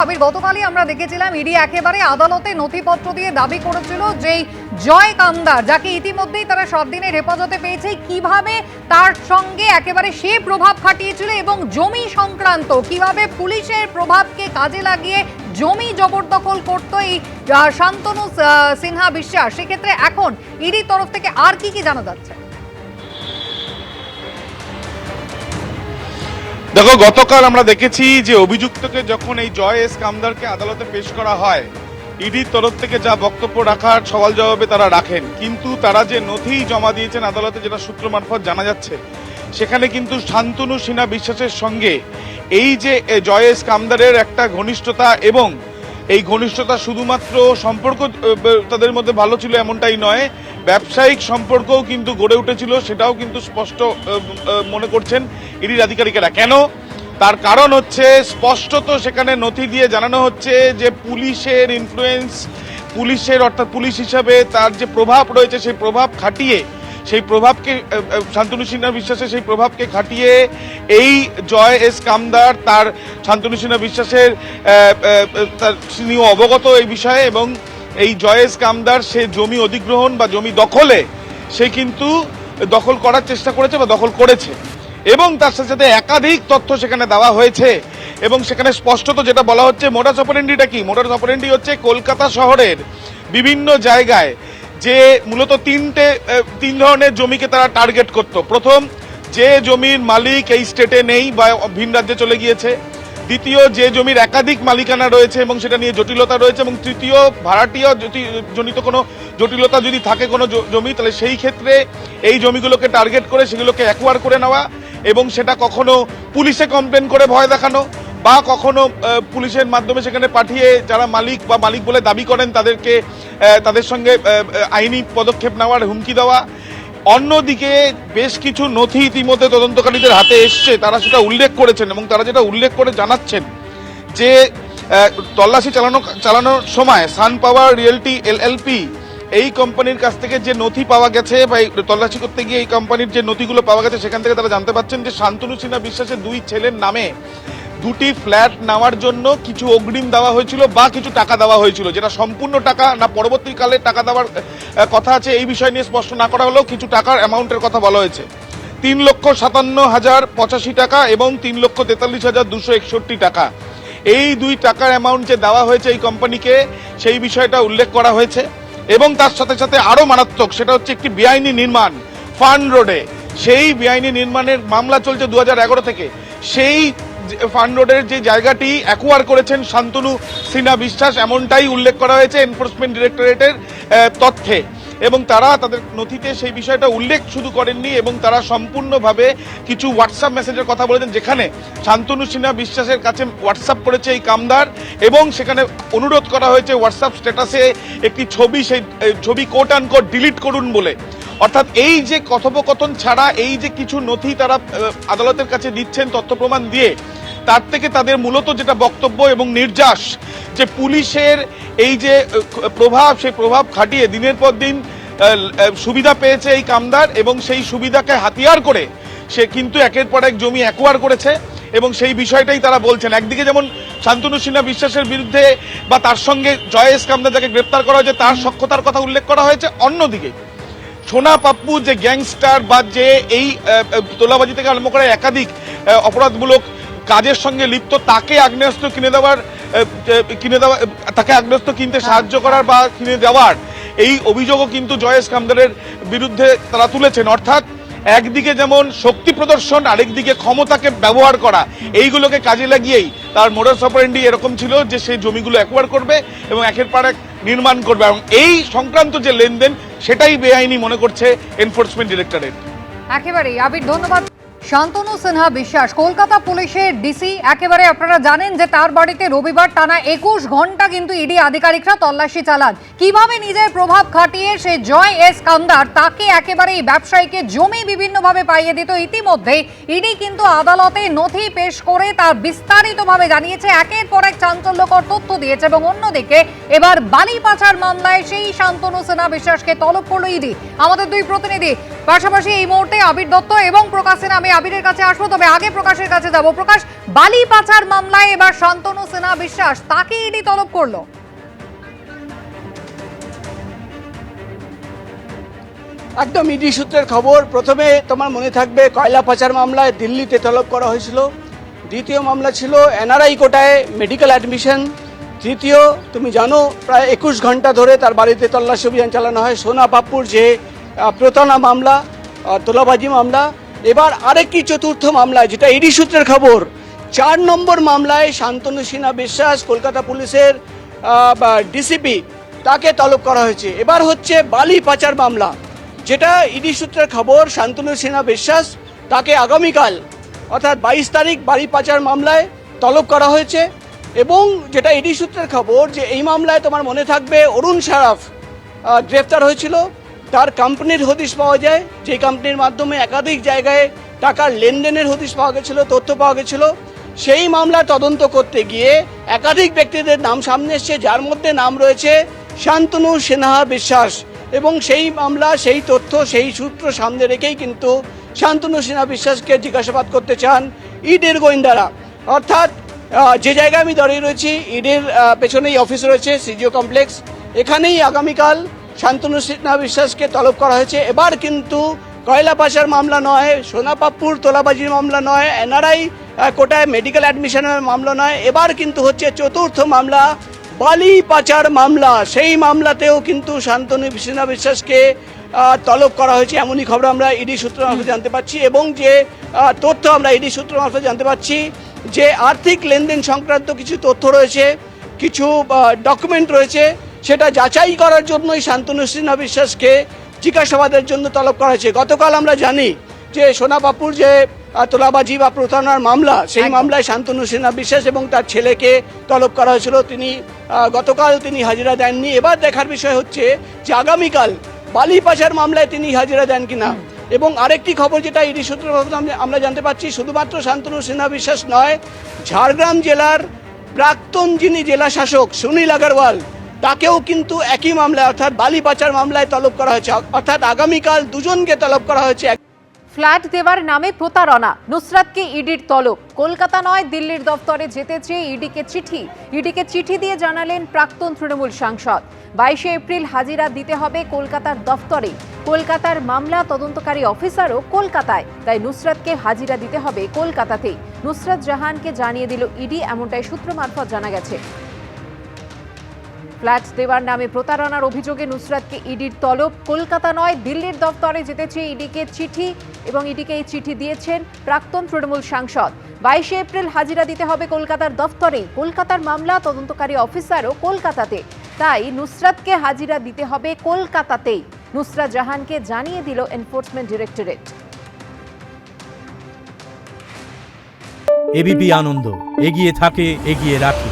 আবির, গতকালই আমরা দেখেছিলাম ইডি একেবারে আদালতে নথিপত্র দিয়ে দাবি করেছিল যে জয় কামদার, যাকে ইতিমধ্যেই তারা 7 দিনের হেফাজতে পেয়েছে, কিভাবে তার সঙ্গে একেবারে সে প্রভাব খাটিয়েছিল এবং জমি সংক্রান্ত কিভাবে পুলিশের প্রভাবকে কাজে লাগিয়ে জমি জবরদখল করতো এই শান্তনু সিনহা বিশ্বাস। সেক্ষেত্রে এখন ইডির তরফ থেকে আর কি কি জানা যাচ্ছে? দেখো, গতকাল আমরা দেখেছি যে অভিযুক্তকে যখন এই জয় এস কামদারকে আদালতে পেশ করা হয়, ইডির তরফ থেকে যা বক্তব্য রাখার সওয়াল জবাবে তারা রাখেন, কিন্তু তারা যে নথি জমা দিয়েছেন আদালতে, যেটা সূত্র মারফত জানা যাচ্ছে, সেখানে কিন্তু শান্তনু সিনহা বিশ্বাসের সঙ্গে এই যে জয় এস কামদারের একটা ঘনিষ্ঠতা, এবং এই ঘনিষ্ঠতা শুধুমাত্র সম্পর্ক তাদের মধ্যে ভালো ছিল এমনটাই নয়, ব্যবসায়িক সম্পর্কও কিন্তু গড়ে উঠেছিল, সেটাও কিন্তু স্পষ্ট মনে করছেন ইডির আধিকারিকেরা। কেন? তার কারণ হচ্ছে স্পষ্টত সেখানে নথি দিয়ে জানানো হচ্ছে যে পুলিশের ইনফ্লুয়েন্স, পুলিশের অর্থাৎ পুলিশ হিসাবে তার যে প্রভাব রয়েছে, সেই প্রভাব খাটিয়ে, সেই প্রভাবকে শান্তনু সিনহা বিশ্বাসের সেই প্রভাবকে খাটিয়ে এই জয় এস কামদার তার শান্তনু সিনহা বিশ্বাসের তিনিও অবগত এই বিষয়ে, এবং এই জয় এস কামদার সে জমি অধিগ্রহণ বা জমি দখলে সে কিন্তু দখল করার চেষ্টা করেছে বা দখল করেছে, এবং তার সাথে সাথে একাধিক তথ্য সেখানে দেওয়া হয়েছে। এবং সেখানে স্পষ্টত যেটা বলা হচ্ছে, মোডাস অপারেন্ডিটা কি? মোডাস অপারেন্ডি হচ্ছে কলকাতা শহরের বিভিন্ন জায়গায় যে মূলত তিন ধরনের জমিকে তারা টার্গেট করত। প্রথম, যে জমির মালিক এই স্টেটে নেই বা ভিন রাজ্যে চলে গিয়েছে। দ্বিতীয়, যে জমির একাধিক মালিকানা রয়েছে এবং সেটা নিয়ে জটিলতা রয়েছে। এবং তৃতীয়, ভাড়াটিয়া জনিত কোনো জটিলতা যদি থাকে কোনো জমি, তাহলে সেই ক্ষেত্রে এই জমিগুলোকে টার্গেট করে সেগুলোকে অ্যাকোয়ার করে নেওয়া, এবং সেটা কখনো পুলিশে কমপ্লেন করে ভয় দেখানো, বা কখনো পুলিশের মাধ্যমে সেখানে পাঠিয়ে যারা মালিক বা মালিক বলে দাবি করেন তাদেরকে তাদের সঙ্গে আইনি পদক্ষেপ নেওয়ার হুমকি দেওয়া। অন্যদিকে বেশ কিছু নথি ইতিমধ্যে তদন্তকারীদের হাতে এসছে, তারা সেটা উল্লেখ করেছেন, এবং তারা যেটা উল্লেখ করে জানাচ্ছেন যে তল্লাশি চালানোর সময় সান পাওয়ার রিয়েলটি এলএলপি এই কোম্পানির কাছ থেকে যে নথি পাওয়া গেছে, বা তল্লাশি করতে গিয়ে এই কোম্পানির যে নথিগুলো পাওয়া গেছে, সেখান থেকে তারা জানতে পারছেন যে শান্তনু সিনহা বিশ্বাসের 2 ছেলের নামে 2টি ফ্ল্যাট নেওয়ার জন্য কিছু অগ্রিম দেওয়া হয়েছিল বা কিছু টাকা দেওয়া হয়েছিল, যেটা সম্পূর্ণ টাকা না পরবর্তীকালে টাকা দেওয়ার কথা আছে এই বিষয় নিয়ে স্পষ্ট না করা হলেও কিছু টাকার অ্যামাউন্টের কথা বলা হয়েছে। 3,57,085 টাকা এবং 3,43,261 টাকা, এই 2 টাকার অ্যামাউন্ট যে দেওয়া হয়েছে এই কোম্পানিকে, সেই বিষয়টা উল্লেখ করা হয়েছে। এবং তার সাথে সাথে আরো মারাত্মক, সেটা হচ্ছে একটি বেআইনি নির্মাণ ফান রোডে, সেই বেআইনি নির্মাণের মামলা চলছে 2011 থেকে। সেই ফান রোডের যে জায়গাটি অ্যাকোয়ার করেছেন শান্তনু সিনহা বিশ্বাস, এমনটাই উল্লেখ করা হয়েছে এনফোর্সমেন্ট ডিরেক্টরেটের তথ্যে, এবং তারা তাদের নথিতে সেই বিষয়টা উল্লেখ শুধু করেননি, এবং তারা সম্পূর্ণভাবে কিছু হোয়াটসঅ্যাপ মেসেজের কথা বলেছেন, যেখানে শান্তনু সিনহা বিশ্বাসের কাছে হোয়াটসঅ্যাপ করেছে এই কামদার, এবং সেখানে অনুরোধ করা হয়েছে হোয়াটসঅ্যাপ স্ট্যাটাসে একটি ছবি, সেই ছবি কোট অ্যান্ড কোট ডিলিট করুন বলে। অর্থাৎ এই যে কথোপকথন ছাড়া এই যে কিছু নথি তারা আদালতের কাছে দিচ্ছেন তথ্য প্রমাণ দিয়ে, তার থেকে তাদের মূলত যেটা বক্তব্য এবং নির্যাস, যে পুলিশের এই যে প্রভাব, সেই প্রভাব খাটিয়ে দিনের পর দিন সুবিধা পেয়েছে এই কামদার, এবং সেই সুবিধাকে হাতিয়ার করে সে কিন্তু একের পর এক জমি অ্যাকোয়ার করেছে, এবং সেই বিষয়টাই তারা বলছেন। একদিকে যেমন শান্তনু সিনহা বিশ্বাসের বিরুদ্ধে বা তার সঙ্গে জয় এস কামদার যাকে গ্রেপ্তার করা হয়েছে তার সক্ষতার কথা উল্লেখ করা হয়েছে, অন্যদিকে সোনা পাপ্পু যে গ্যাংস্টার বা যে এই তোলাবাজি থেকে আরম্ভ করে একাধিক অপরাধমূলক কাজের সঙ্গে লিপ্ত, তাকে আগ্নেয়াস্ত্র কিনে দেওয়া, তাকে আগ্নেয়াস্ত্র কিনতে সাহায্য করার বা কিনে দেওয়ার এই অভিযোগও কিন্তু জয় এস কামদারের বিরুদ্ধে তারা তুলেছেন। অর্থাৎ একদিকে যেমন শক্তি প্রদর্শন, আরেকদিকে ক্ষমতাকে ব্যবহার করা, এইগুলোকে কাজে লাগিয়েই তার মোডাস অপারেন্ডি এরকম ছিল যে সেই জমিগুলো অ্যাকোয়ার করবে এবং একের পর এক নির্মাণ করবে, এবং এই সংক্রান্ত যে লেনদেন সেটাই বেআইনি মনে করছে এনফোর্সমেন্ট ডিরেক্টরেট। একেবারেই আবির, ধন্যবাদ। শান্তনু সিনহা বিশ্বাস কলকাতা পুলিশের ডিসি, একেবারে আপনারা জানেন যে তার বাড়িতে রবিবার টানা 21 ঘন্টা কিন্তু ইডি আধিকারিকরা তল্লাশি চালান। কিভাবে নিজের প্রভাব খাটিয়ে সে জয় এস কামদার তাকে একেবারে এই ব্যবসায়ীকে জমি বিভিন্নভাবে পাইয়ে দিত। ইতিমধ্যে ইডি কিন্তু আদালতে নথি পেশ করে তার বিস্তারিতভাবে জানিয়েছে, একের পর এক চাঞ্চল্যকর তথ্য দিয়েছে, এবং অন্যদিকে এবার বালি পাচার মামলায় সেই শান্তনু সিনহা বিশ্বাসকে তলব করলো ইডি। আমাদের 2 প্রতিনিধি পাশাপাশি এই মুহূর্তে আবির দত্ত এবং প্রকাশ সিনহা, আমি আবিরের কাছে আসবো, তবে আগে প্রকাশের কাছে যাব। প্রকাশ, বালি পাচার মামলায় এবার শান্তনু সিনহা বিশ্বাস, তাকে ইডি তলব করলো। একদম ইডি সূত্রের খবর। প্রথমে তোমার মনে থাকবে কয়লা পাচার মামলায় দিল্লিতে তলব করা হয়েছিল। দ্বিতীয় মামলা ছিল এনআরআই কোটায় মেডিকেল অ্যাডমিশন। তৃতীয়, তুমি জানো, প্রায় 21 ঘন্টা ধরে তার বাড়িতে তল্লাশি অভিযান চালানো হয়। সোনা পাপ্পুর যে প্রতারণা মামলা, তোলাবাজি মামলা। এবার আরেকটি চতুর্থ মামলা, যেটা ইডি সূত্রের খবর, 4 নম্বর মামলায় শান্তনু সিনহা বিশ্বাস, কলকাতা পুলিশের ডিসিপি, তাকে তলব করা হয়েছে। এবার হচ্ছে বালি পাচার মামলা, যেটা ইডি সূত্রের খবর শান্তনু সিনহা বিশ্বাস, তাকে আগামীকাল অর্থাৎ 22 তারিখ বালি পাচার মামলায় তলব করা হয়েছে। এবং যেটা ইডি সূত্রের খবর, যে এই মামলায় তোমার মনে থাকবে অরুণ সারাফ গ্রেফতার হয়েছিল। তার কোম্পানির হদিশ পাওয়া যায়, যে কোম্পানির মাধ্যমে একাধিক জায়গায় টাকার লেনদেনের হদিশ পাওয়া গেছিল, তথ্য পাওয়া গেছিল। সেই মামলা তদন্ত করতে গিয়ে একাধিক ব্যক্তিদের নাম সামনে এসছে, যার মধ্যে নাম রয়েছে শান্তনু সিনহা বিশ্বাস। এবং সেই মামলা, সেই তথ্য, সেই সূত্র সামনে রেখেই কিন্তু শান্তনু সিনহা বিশ্বাসকে জিজ্ঞাসাবাদ করতে চান ইডির গোয়েন্দারা। অর্থাৎ যে জায়গায় আমি দাঁড়িয়ে রয়েছি, ইডির পেছনেই অফিস রয়েছে, সিজিও কমপ্লেক্স, এখানেই আগামীকাল শান্তনু সিনহা বিশ্বাসকে তলব করা হয়েছে। এবার কিন্তু কয়লা পাচার মামলা নয়, সোনা পাপ্পুর তোলাবাজির মামলা নয়, এনআরআই কোটায় মেডিকেল অ্যাডমিশনের মামলা নয়, এবার কিন্তু হচ্ছে চতুর্থ মামলা, বালি পাচার মামলা। সেই মামলাতেও কিন্তু শান্তনু সিনহা বিশ্বাসকে তলব করা হয়েছে, এমনই খবর আমরা ইডি সূত্র মারফত জানতে পারছি। এবং যে তথ্য আমরা ইডি সূত্র মারফত জানতে পারছি, যে আর্থিক লেনদেন সংক্রান্ত কিছু তথ্য রয়েছে, কিছু ডকুমেন্ট রয়েছে, সেটা যাচাই করার জন্যই শান্তনু সিনহা বিশ্বাসকে জিজ্ঞাসাবাদের জন্য তলব করা হয়েছে। গতকাল আমরা জানি যে সোনা পাপ্পুর যে তোলাবাজি বা প্রতারণার মামলা, সেই মামলায় শান্তনু সিনহা বিশ্বাস এবং তার ছেলেকে তলব করা হয়েছিল। গতকাল তিনি হাজিরা দেননি। এবার দেখার বিষয় হচ্ছে যে আগামীকাল বালি পাচার মামলায় তিনি হাজিরা দেন কিনা। এবং আরেকটি খবর, যেটা ইডি সূত্র আমরা জানতে পারছি, শুধুমাত্র শান্তনু সিনহা বিশ্বাস নয়, ঝাড়গ্রাম জেলার প্রাক্তন যিনি জেলা শাসক সুনীল আগরওয়াল, তাকেও কিন্তু একই মামলায় অর্থাৎ বালি পাচার মামলায় তলব করা হয়েছে। অর্থাৎ আগামীকাল দুজনকে তলব করা হয়েছে। ফ্ল্যাট দেওয়ার নামে প্রতারণা, নুসরাতকে ইডির তলব। কলকাতা নয়, দিল্লির দফতরে যেতে চেয়ে ইডিকে চিঠি দিয়ে জানালেন প্রাক্তন তৃণমূল সাংসদ। 22 এপ্রিল হাজিরা দিতে হবে কলকাতার দফতরে। কলকাতার মামলা তদন্তকারী অফিসারও কলকাতায়, তাই নুসরাতকে হাজিরা দিতে হবে কলকাতাতেই। নুসরাত জাহানকে জানিয়ে দিল ইডি, এমনটাই সূত্র মারফত জানা গেছে। ফ্ল্যাট দেওয়ার নামে প্রতারণার অভিযোগে নুসরাতকে ইডির তলব। কলকাতা নয়, দিল্লির দফতরে যেতে চেয়ে ইডিকে চিঠি, এবং ইডিকে এই চিঠি দিয়েছেন প্রাক্তন তৃণমূল সাংসদ। 22 এপ্রিল হাজিরা দিতে হবে কলকাতার দফতরে। কলকাতার মামলা তদন্তকারী অফিসারও কলকাতাতে, তাই নুসরাতকে হাজিরা দিতে হবে কলকাতাতেই। নুসরাত জাহানকে জানিয়ে দিল এনফোর্সমেন্ট ডিরেক্টরেট। এবিপি আনন্দ, এগিয়ে থাকে, এগিয়ে রাখে।